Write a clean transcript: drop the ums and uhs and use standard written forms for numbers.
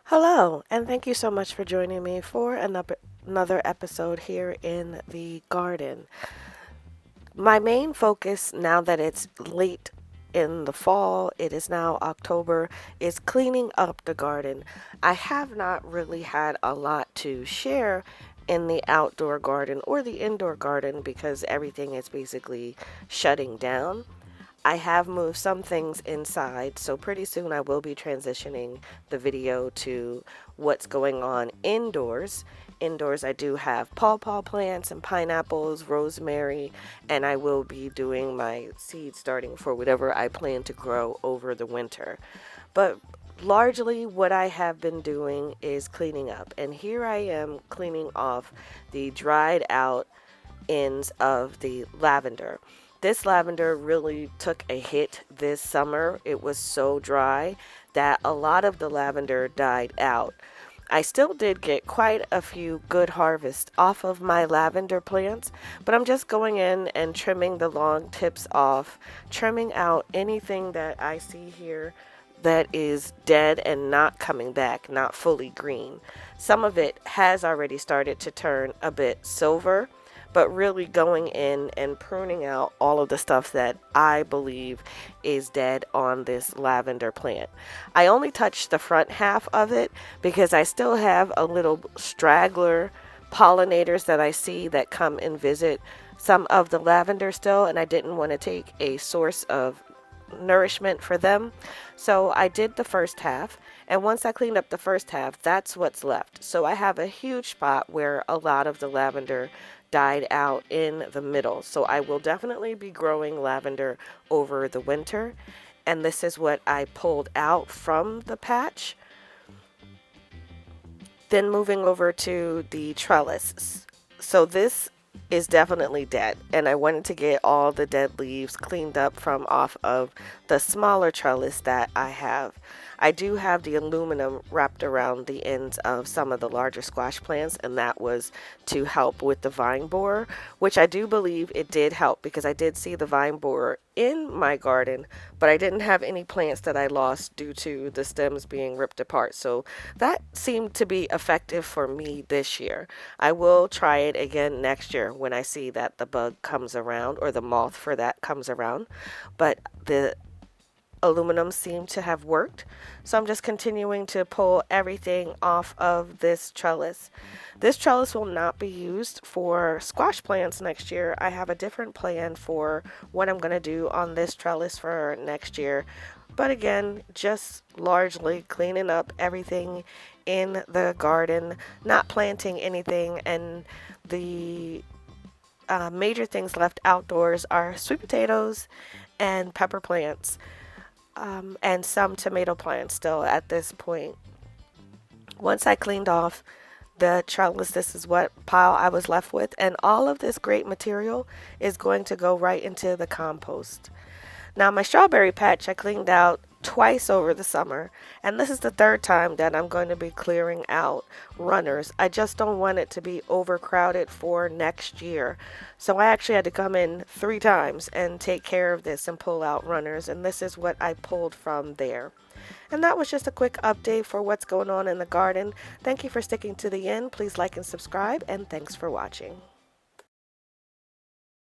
Hello, and thank you so much for joining me for another episode here in the garden. My main focus, now that it's late in the fall, it is now October, is cleaning up the garden. I have not really had a lot to share in the outdoor garden or the indoor garden because everything is basically shutting down. I have moved some things inside, so pretty soon I will be transitioning the video to what's going on indoors. Indoors, I do have pawpaw plants and pineapples, rosemary, and I will be doing my seed starting for whatever I plan to grow over the winter. But largely, what I have been doing is cleaning up, and here I am cleaning off the dried out ends of the lavender. This lavender really took a hit this summer. It was so dry that a lot of the lavender died out. I still did get quite a few good harvests off of my lavender plants, but I'm just going in and trimming the long tips off, trimming out anything that I see here that is dead and not coming back, not fully green. Some of it has already started to turn a bit silver, but really going in and pruning out all of the stuff that I believe is dead on this lavender plant. I only touched the front half of it because I still have a little straggler pollinators that I see that come and visit some of the lavender still, and I didn't want to take a source of nourishment for them. So I did the first half, and once I cleaned up the first half, that's what's left. So I have a huge spot where a lot of the lavender died out in the middle. So I will definitely be growing lavender over the winter. And this is what I pulled out from the patch. Then moving over to the trellis. So this is definitely dead, and I wanted to get all the dead leaves cleaned up from off of the smaller trellis that I have. I do have the aluminum wrapped around the ends of some of the larger squash plants, and that was to help with the vine borer, which I do believe it did help because I did see the vine borer in my garden, but I didn't have any plants that I lost due to the stems being ripped apart. So that seemed to be effective for me this year. I will try it again next year when I see that the bug comes around, or the moth for that comes around. But the aluminum seemed to have worked. So I'm just continuing to pull everything off of this trellis. This trellis will not be used for squash plants next year. I have a different plan for what I'm going to do on this trellis for next year. But again, just largely cleaning up everything in the garden, not planting anything, and the major things left outdoors are sweet potatoes and pepper plants, and some tomato plants still at this point. Once I cleaned off the trellis, this is what pile I was left with, and all of this great material is going to go right into the compost. Now, my strawberry patch I cleaned out twice over the summer, and this is the third time that I'm going to be clearing out runners. I just don't want it to be overcrowded for next year. So I actually had to come in 3 times and take care of this and pull out runners, and this is what I pulled from there. And that was just a quick update for what's going on in the garden. Thank you for sticking to the end. Please like and subscribe, and thanks for watching.